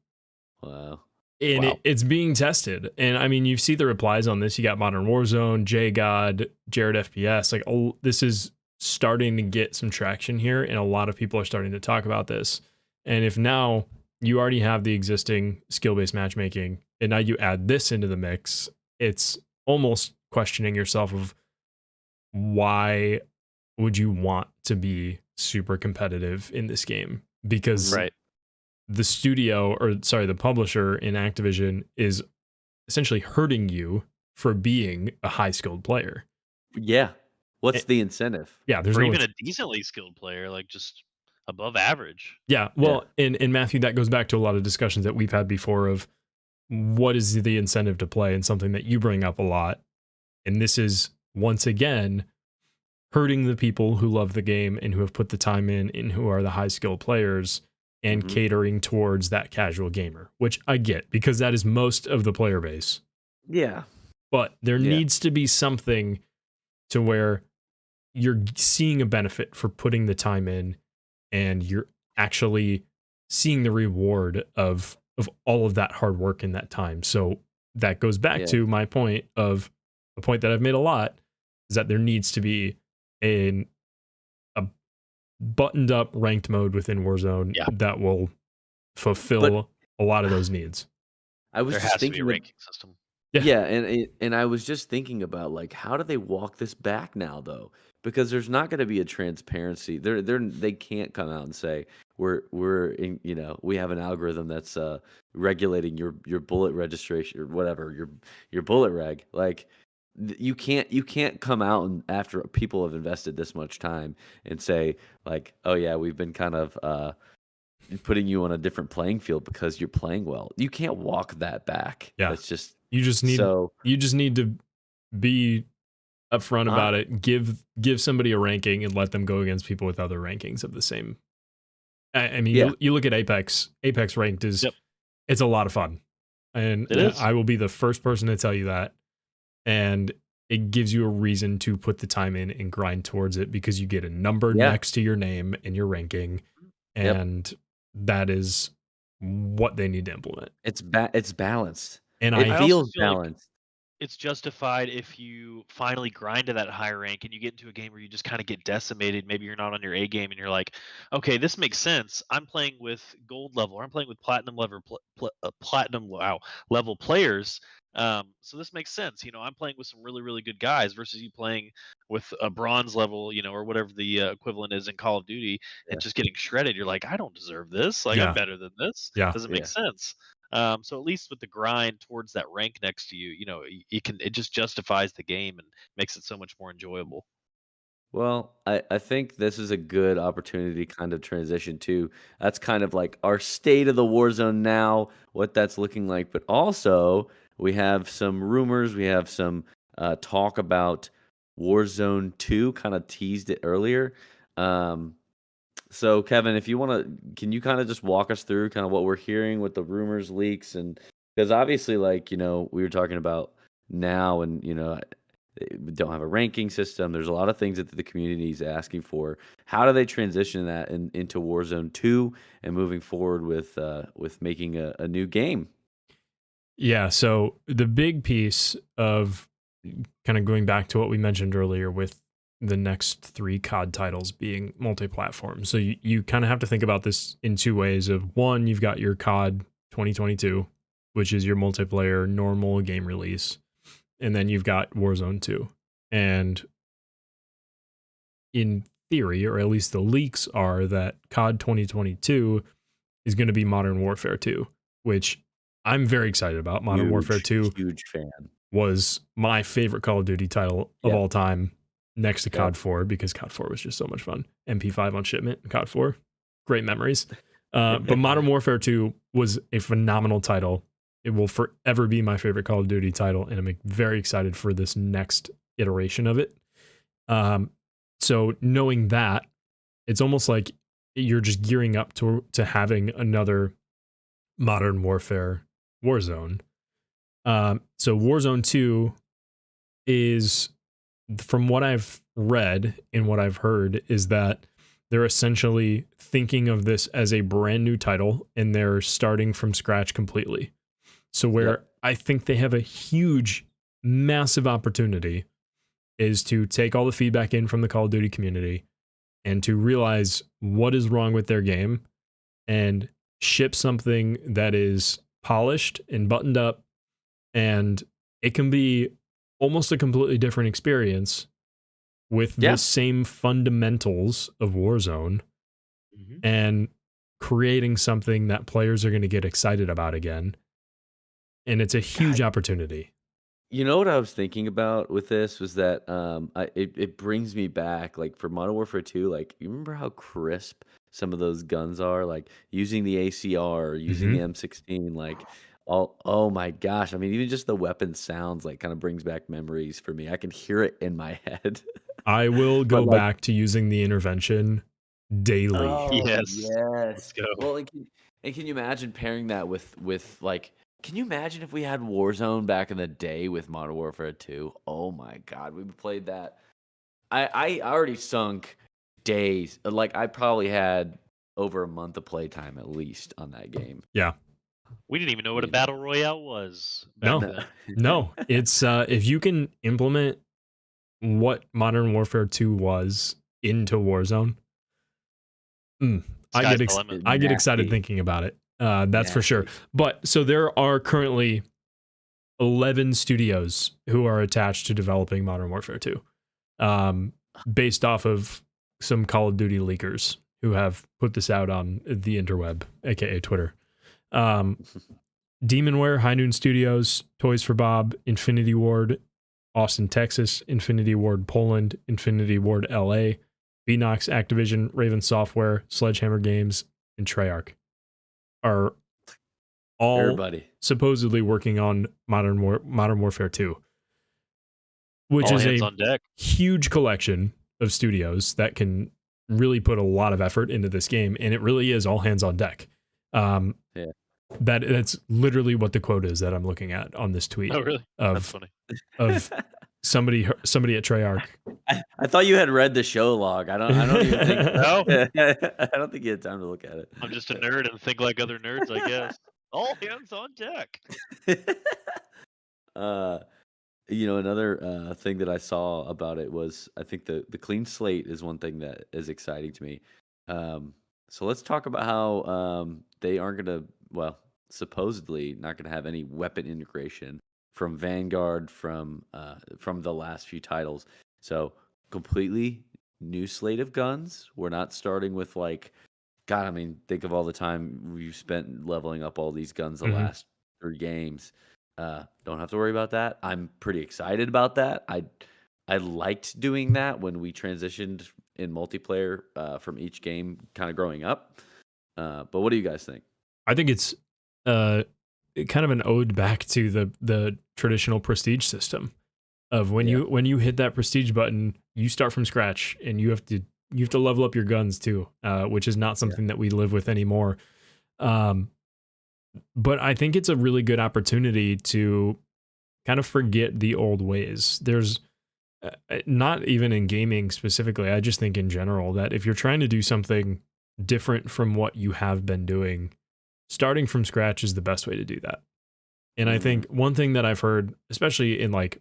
wow. and Wow. it's being tested. And I mean, you see the replies on this. You got Modern Warzone, J God, Jared FPS. Like, oh, this is starting to get some traction here, and a lot of people are starting to talk about this. And if now you already have the existing skill-based matchmaking, and now you add this into the mix, it's almost questioning yourself of why would you want to be super competitive in this game? Because Right. the studio, or sorry, the publisher in Activision is essentially hurting you for being a high skilled player. Yeah. What's Eh, the incentive? Yeah, there's Or no even a decently skilled player, like just above average. yeah, well, and Matthew, that goes back to a lot of discussions that we've had before of what is the incentive to play, and something that you bring up a lot. And this is once again hurting the people who love the game and who have put the time in and who are the high skilled players, and Mhm. catering towards that casual gamer, which I get because that is most of the player base. Yeah. But there Yeah. needs to be something to where you're seeing a benefit for putting the time in, and you're actually seeing the reward of all of that hard work in that time. So that goes back Yeah. to my point of a point that I've made a lot, is that there needs to be a buttoned up ranked mode within Warzone Yeah. that will fulfill a lot of those needs. I was There just has to be a thinking ranking system. Yeah. Yeah, and I was just thinking about like how do they walk this back now though? Because there's not going to be a transparency. They can't come out and say we're in, we have an algorithm that's regulating your bullet registration or whatever, your bullet reg. Like you can't come out and after people have invested this much time and say like, "Oh yeah, we've been kind of putting you on a different playing field because you're playing well." You can't walk that back. Yeah. That's just You just need so to be upfront about it. Give somebody a ranking and let them go against people with other rankings of the same. I mean, you look at Apex. Apex ranked is it's a lot of fun, and I will be the first person to tell you that. And it gives you a reason to put the time in and grind towards it because you get a number next to your name and your ranking, and that is what they need to implement. It's balanced, and it I feels feel like balanced. it's justified if you finally grind to that high rank and you get into a game where you just kind of get decimated. Maybe you're not on your A game and you're like, okay, this makes sense. I'm playing with gold level, or I'm playing with platinum level, level players. So this makes sense. I'm playing with some really, really good guys versus you playing with a bronze level, or whatever the equivalent is in Call of Duty, and just getting shredded. You're like, I don't deserve this. Like, I'm better than this. Doesn't make sense. So at least with the grind towards that rank next to you, it just justifies the game and makes it so much more enjoyable. Well, I think this is a good opportunity to kind of transition to that's kind of like our state of the war zone now, what that's looking like. But also, we have some rumors, we have some talk about Warzone 2, kind of teased it earlier. So, Kevin, if you want to, can you kind of just walk us through kind of what we're hearing with the rumors, leaks, and because obviously, like, we were talking about now, and, we don't have a ranking system. There's a lot of things that the community is asking for. How do they transition that into Warzone 2 and moving forward with making a new game? Yeah, so the big piece of kind of going back to what we mentioned earlier with the next 3 COD titles being multi-platform. So you kind of have to think about this in 2 ways. Of one, you've got your COD 2022, which is your multiplayer normal game release. And then you've got Warzone 2. And in theory, or at least the leaks are that COD 2022 is going to be Modern Warfare 2, which I'm very excited about. Modern Warfare 2 huge fan. Was my favorite Call of Duty title of all time, next to COD 4, because COD 4 was just so much fun. MP5 on shipment, COD 4, great memories. But Modern Warfare 2 was a phenomenal title. It will forever be my favorite Call of Duty title, and I'm very excited for this next iteration of it. So knowing that, it's almost like you're just gearing up to having another Modern Warfare Warzone. So Warzone 2 is, from what I've read and what I've heard, is that they're essentially thinking of this as a brand new title, and they're starting from scratch completely. So where I think they have a huge, massive opportunity is to take all the feedback in from the Call of Duty community and to realize what is wrong with their game and ship something that is polished and buttoned up, and it can be almost a completely different experience with the same fundamentals of Warzone, and creating something that players are going to get excited about again. And it's a huge opportunity. You know what I was thinking about with this was that it brings me back, like, for Modern Warfare 2, like, you remember how crisp some of those guns are, like using the ACR or using the M16, like, oh my gosh. I mean, even just the weapon sounds like kind of brings back memories for me. I can hear it in my head. I will go back to using the intervention daily. Yes. Let's go. Well, and can you imagine pairing that with like, can you imagine if we had Warzone back in the day with Modern Warfare 2? Oh my God, we played that. I already sunk days. Like, I probably had over a month of playtime at least on that game. Yeah. We didn't even know what a battle royale was back then. No, it's if you can implement what Modern Warfare 2 was into Warzone, I get excited thinking about it. That's for sure. But so there are currently 11 studios who are attached to developing Modern Warfare 2, based off of some Call of Duty leakers who have put this out on the interweb, aka Twitter. Demonware, High Noon Studios, Toys for Bob, Infinity Ward, Austin, Texas, Infinity Ward, Poland, Infinity Ward, LA, Beanox, Activision, Raven Software, Sledgehammer Games, and Treyarch are all supposedly working on Modern Warfare 2. which All is hands a on deck. huge collection of studios that can really put a lot of effort into this game, and it really is all hands on deck. Um, Yeah. that's literally what the quote is that I'm looking at on this tweet Oh, really? That's of funny. of somebody at Treyarch. I thought you had read the show log. I don't even think. No, I don't think you had time to look at I'm just a nerd and think like other nerds, I guess. All hands on deck. it. Another thing that I saw about it was I think the clean slate is one thing that is exciting to me. So let's talk about how they aren't going to, well, supposedly not going to have any weapon integration from Vanguard from the last few titles. So completely new slate of guns. We're not starting with like, God, I mean, think of all the time we've spent leveling up all these guns the last 3 games. Don't have to worry about that. I'm pretty excited about that. I liked doing that when we transitioned in multiplayer from each game, kind of growing up. But what do you guys think? I think it's kind of an ode back to the traditional prestige system of when you hit that prestige button, you start from scratch and you have to level up your guns too, which is not something that we live with anymore. But I think it's a really good opportunity to kind of forget the old ways. There's not even in gaming specifically, I just think in general that if you're trying to do something different from what you have been doing, starting from scratch is the best way to do that. And I think one thing that I've heard, especially in like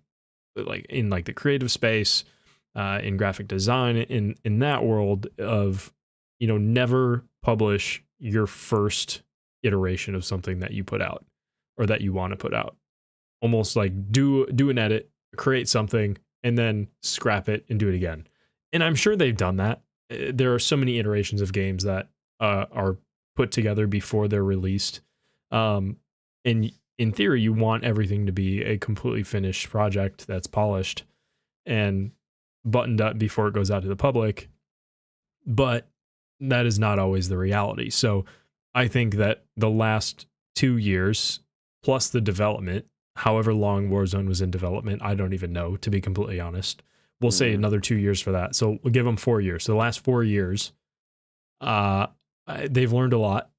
the creative space, in graphic design, in that world of, never publish your first iteration of something that you put out or that you want to put out. Almost like do an edit, create something, and then scrap it and do it again. And I'm sure they've done that. There are so many iterations of games that are put together before they're released. And in theory, you want everything to be a completely finished project that's polished and buttoned up before it goes out to the public. But that is not always the reality. So I think that the last 2 years plus the development, however long Warzone was in development, I don't even know, to be completely honest. We'll say another 2 years for that. So we'll give them 4 years. So the last 4 years, they've learned a lot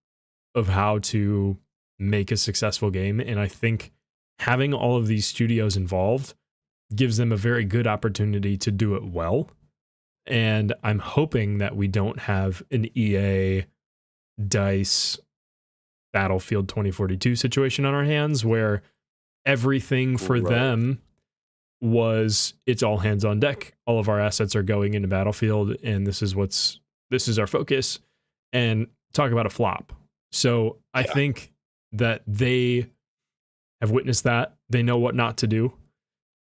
of how to make a successful game. And I think having all of these studios involved gives them a very good opportunity to do it well. And I'm hoping that we don't have an EA, DICE, Battlefield 2042 situation on our hands where everything for them was it's all hands on deck. All of our assets are going into Battlefield and this is our focus, and talk about a flop. So I think that they have witnessed that. They know what not to do.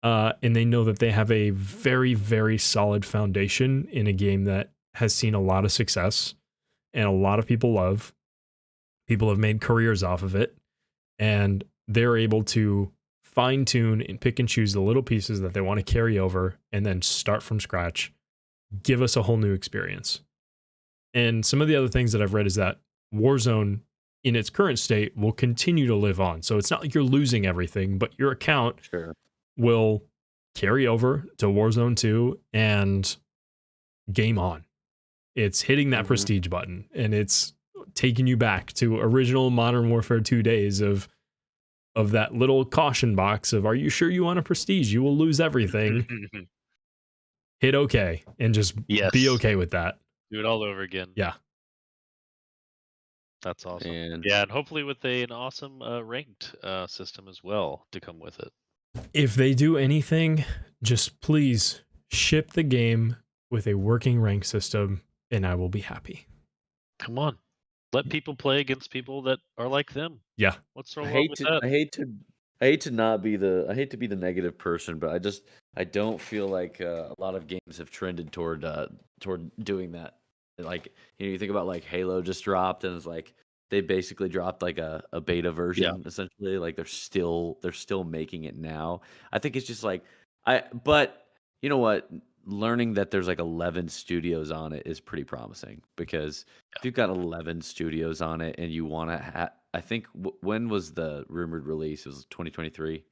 And they know that they have a very, very solid foundation in a game that has seen a lot of success and a lot of people love. People have made careers off of it, and they're able to fine tune and pick and choose the little pieces that they want to carry over and then start from scratch, give us a whole new experience. And some of the other things that I've read is that Warzone in its current state will continue to live on. So it's not like you're losing everything, but your account will carry over to Warzone 2 and game on. It's hitting that prestige button and it's taking you back to original Modern Warfare 2 days of that little caution box of, are you sure you want a prestige? You will lose everything. Hit okay and just be okay with that. Do it all over again. Yeah. That's awesome. And hopefully with an awesome ranked system as well to come with it. If they do anything, just please ship the game with a working rank system and I will be happy. Come on. Let people play against people that are like them. Yeah. What's so wrong with that? I hate to be the negative person, but I don't feel like a lot of games have trended toward doing that. Like, you think about like Halo just dropped and it's like they basically dropped like a beta version essentially. Like they're still making it now. I think it's just like but you know what? Learning that there's like 11 studios on it is pretty promising, because if you've got 11 studios on it and you want to I think when was the rumored release? It was 2023.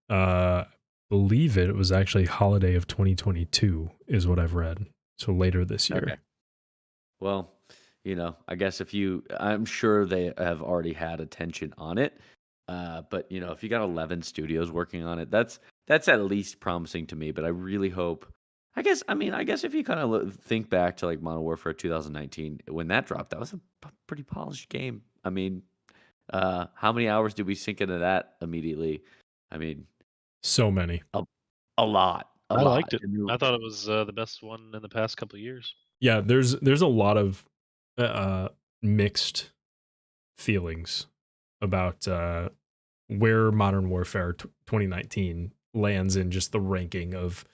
I believe it was actually holiday of 2022 is what I've read. So later this year. Okay. Well, I guess I'm sure they have already had attention on it. But if you got 11 studios working on it, that's at least promising to me. But I really hope. I guess if you kind of think back to like Modern Warfare 2019, when that dropped, that was a pretty polished game. I mean, how many hours did we sink into that immediately? I mean, So many. a lot, a I lot. liked it. I thought it was the best one in the past couple of years. Yeah, there's a lot of mixed feelings about where Modern Warfare 2019 lands in just the ranking of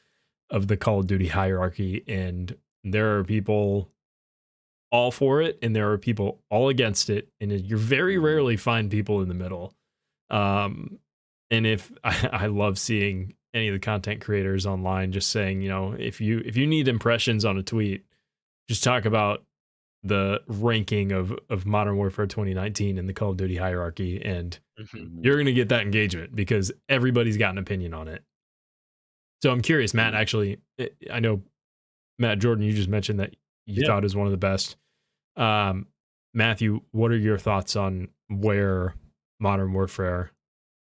the Call of Duty hierarchy, and there are people all for it and there are people all against it, and you very rarely find people in the middle. And if I love seeing any of the content creators online just saying, if you need impressions on a tweet, just talk about the ranking of Modern Warfare 2019 in the Call of Duty hierarchy, and you're going to get that engagement because everybody's got an opinion on it. So I'm curious, Matt, actually, I know, Matt Jordan, you just mentioned that you thought it was one of the best. Matthew, what are your thoughts on where Modern Warfare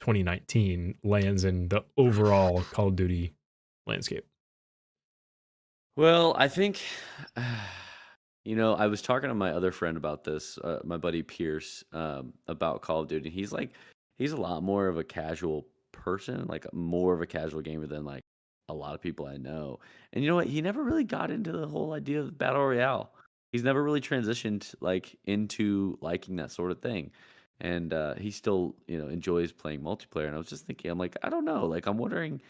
2019 lands in the overall Call of Duty landscape? Well, I think, I was talking to my other friend about this, my buddy Pierce, about Call of Duty. He's a lot more of a casual person, like more of a casual gamer than like a lot of people I know. And you know what? He never really got into the whole idea of battle royale. He's never really transitioned like into liking that sort of thing. And he still, enjoys playing multiplayer. And I was just thinking, I'm like, I don't know. Like, I'm wondering,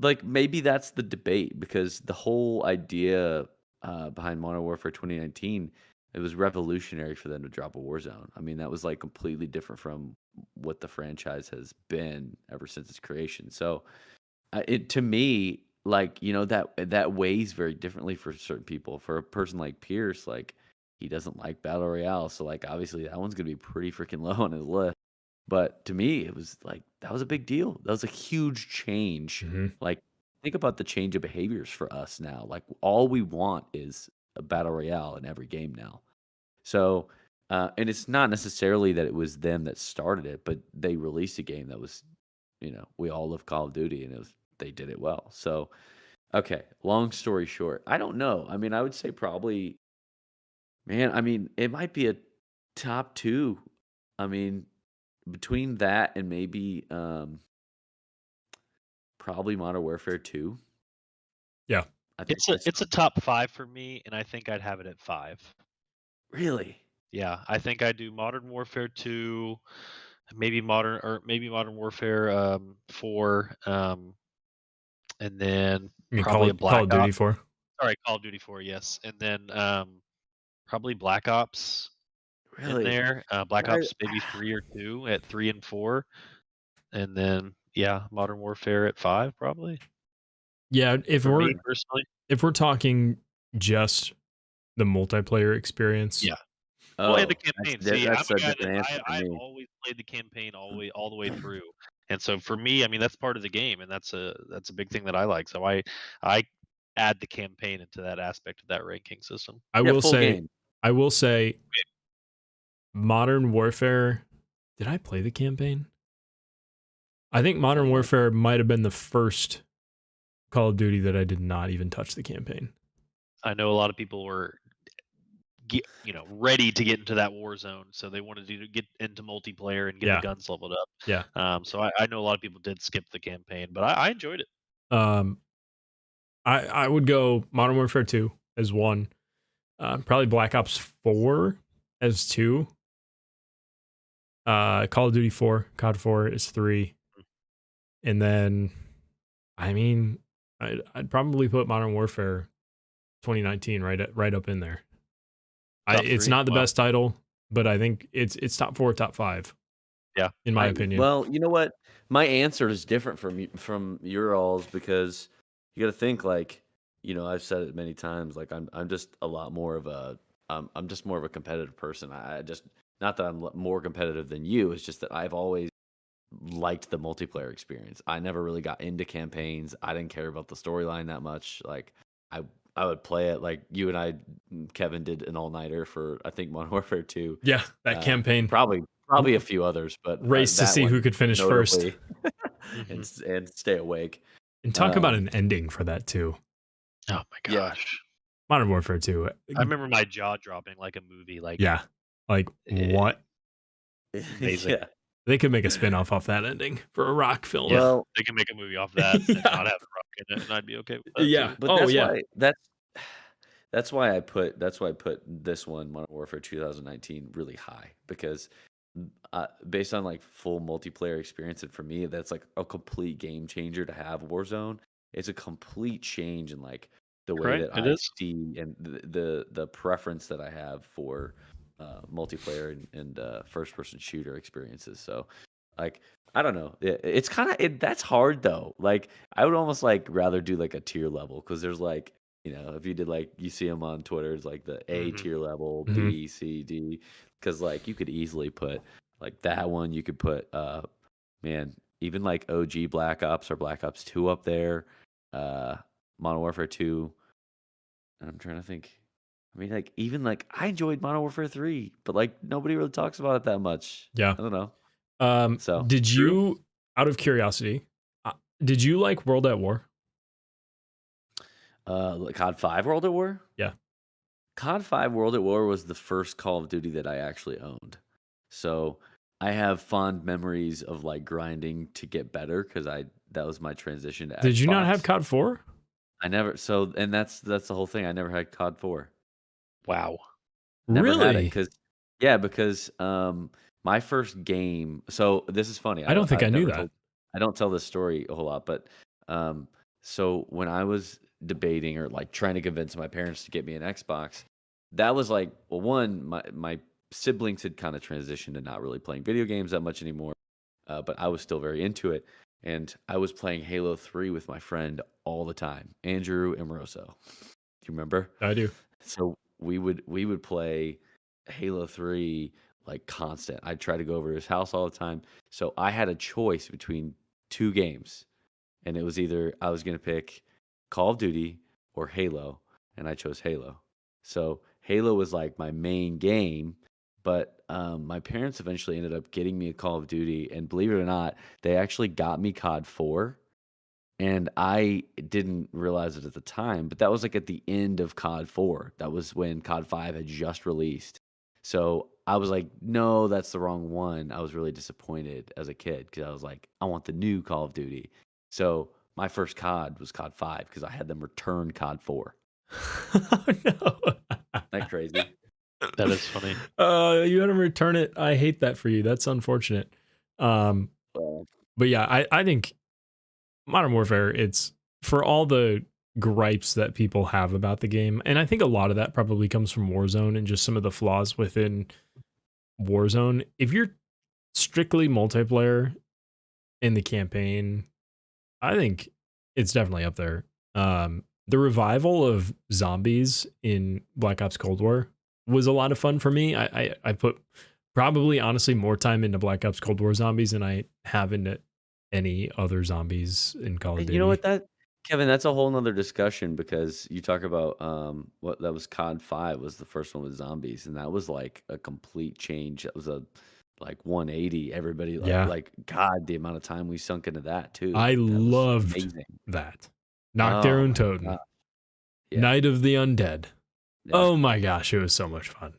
like, maybe that's the debate because the whole idea behind Modern Warfare 2019, it was revolutionary for them to drop a Warzone. I mean, that was like completely different from what the franchise has been ever since its creation. So, it to me, like, that weighs very differently for certain people. For a person like Pierce, like, he doesn't like battle royale, so like obviously that one's gonna be pretty freaking low on his list. But to me, it was like that was a big deal. That was a huge change. Like, think about the change of behaviors for us now. Like, all we want is a battle royale in every game now. So, and it's not necessarily that it was them that started it, but they released a game that was, we all love Call of Duty, and they did it well. So, okay, long story short, I don't know. I mean, I would say probably, man, I mean, it might be a top two. I mean, between that and maybe probably Modern Warfare 2. Yeah. I think It's a top 5 for me, and I think I'd have it at 5. really. Yeah, I think I do Modern Warfare 2, maybe Modern Warfare 4, and then I mean, probably a Call Black of Duty Ops. 4. Sorry, Call of Duty 4, yes, and then probably Black Ops in Really. there. Black I Ops maybe 3 or 2 at 3 and 4, and then Modern Warfare at 5 probably. Yeah, For me personally. if we're talking just the multiplayer experience, Yeah. Well, and the Oh, campaign. that's See, I'm that's a a guy that different answer for I've me. always played the campaign all the way through, and so for me, I mean that's part of the game, and that's a big thing that I like. So I add the campaign into that aspect of that ranking system. I Yeah, will full say, game. Modern Warfare. Did I play the campaign? I think Modern Warfare might have been the first Call of Duty that I did not even touch the campaign. I know a lot of people were ready to get into that war zone, so they wanted to get into multiplayer and get the guns leveled up. Yeah. So I know a lot of people did skip the campaign, but I enjoyed it. I would go Modern Warfare 2 as 1. Probably Black Ops 4 as 2. Call of Duty 4, COD 4 is 3. And then, I mean, I'd probably put Modern Warfare 2019 right up in there. It's 3? not the Wow. best title, but I think it's top 4, top 5. Yeah, in my opinion. Well, you know what? My answer is different from your all's because you got to think like, I've said it many times. Like, I'm just a lot more of a I'm just more of a competitive person. I just not that I'm more competitive than you. It's just that I've always liked the multiplayer experience. I never really got into campaigns. I didn't care about the storyline that much. Like I would play it like you and I, Kevin, did an all-nighter for I think Modern Warfare 2. Yeah, that campaign. Probably a few others, but race to that see one who could finish first notably, and stay awake. And talk about an ending for that too. Oh my gosh. Modern Warfare 2. I remember my jaw dropping like a movie. Like Yeah. Like what? Amazing. Yeah. They could make a spin-off off that ending for a rock film. Yeah, Well, they can make a movie off that and not have the rock in it, and I'd be okay with that. Yeah. too. but that's why I put this one, Modern Warfare 2019, really high, because based on like full multiplayer experience, and for me that's like a complete game changer to have Warzone. It's a complete change in like the way Right, that it I is. see and the preference that I have for multiplayer and first person shooter experiences. So like I don't know, it's kind of that's hard though. Like I would almost like rather do like a tier level, because there's like, if you did like, you see them on Twitter, it's like the A tier level, B, C, D, because like you could easily put like that one. You could put man, even like OG Black Ops or Black Ops 2 up there, Modern Warfare 2. And I'm trying to think. I mean, like even like I enjoyed Modern Warfare 3, but like nobody really talks about it that much. Yeah. I don't know. So did you, out of curiosity, did you like World at War? COD 5 World at War? Yeah. COD 5 World at War was the first Call of Duty that I actually owned. So I have fond memories of like grinding to get better, because that was my transition to Xbox. Did you not have COD 4? I never. So, and that's the whole thing. I never had COD 4. Wow. Never had it, Really? because my first game. So this is funny. I don't think I knew that. I don't tell this story a whole lot, but so when I was debating or like trying to convince my parents to get me an Xbox, that was like, well, one, my siblings had kind of transitioned to not really playing video games that much anymore, but I was still very into it, and I was playing Halo 3 with my friend all the time, Andrew Amoroso. Do you remember? I do. So we would play Halo 3 like constant. I'd try to go over to his house all the time. So I had a choice between two games, and it was either I was going to pick Call of Duty or Halo, and I chose Halo. So Halo was like my main game, but my parents eventually ended up getting me a Call of Duty, and believe it or not, they actually got me COD 4. And I didn't realize it at the time, but that was like at the end of COD 4. That was when COD 5 had just released. So I was like, no, that's the wrong one. I was really disappointed as a kid, because I was like, I want the new Call of Duty. So my first COD was COD 5, because I had them return COD 4. Oh, no. Isn't that crazy? That is funny. You had to return it. I hate that for you. That's unfortunate. Well, But yeah, I think Modern Warfare, it's for all the gripes that people have about the game, and I think a lot of that probably comes from Warzone and just some of the flaws within Warzone. If you're strictly multiplayer in the campaign, I think it's definitely up there. The revival of zombies in Black Ops Cold War was a lot of fun for me. I put probably honestly more time into Black Ops Cold War zombies than I have into any other zombies in Call of Duty. you know what, Kevin, that's a whole nother discussion, because you talk about what that was. COD 5 was the first one with zombies, and that was like a complete change. That was a like 180. Everybody like God, the amount of time we sunk into that too. I That was loved amazing. that. Nocturne my Totem. God. Yeah. Night of the Undead. Yeah. Oh my gosh, it was so much fun.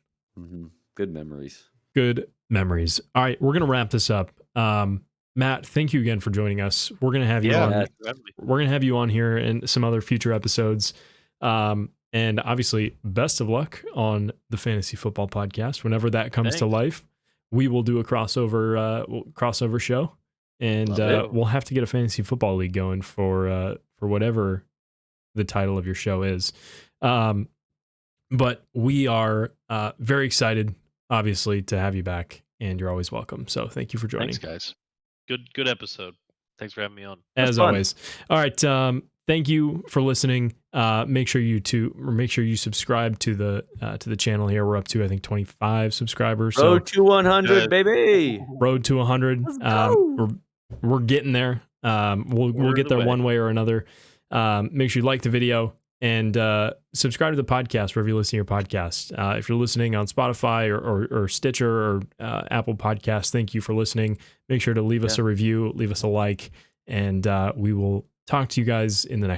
Good memories. Good memories. All right, we're gonna wrap this up. Matt, thank you again for joining us. We're gonna have you on. We're gonna have you on here in some other future episodes. And obviously, best of luck on the Fantasy Football Podcast. Whenever that comes to life, we will do a crossover show, and we'll have to get a fantasy football league going for whatever the title of your show is. But we are very excited, obviously, to have you back, and you're always welcome. So thank you for joining. Thanks, guys. Good episode. Thanks for having me on. As always. All right. Thank you for listening. Make sure you subscribe to the channel here. We're up to, I think, 25 subscribers. Road to 100, baby. Road to 100. we're getting there. We'll get there one way or another. Make sure you like the video and subscribe to the podcast wherever you listen to your podcast. If you're listening on Spotify or Stitcher or Apple Podcasts, thank you for listening. Make sure to leave us a review, leave us a like, and we will talk to you guys in the next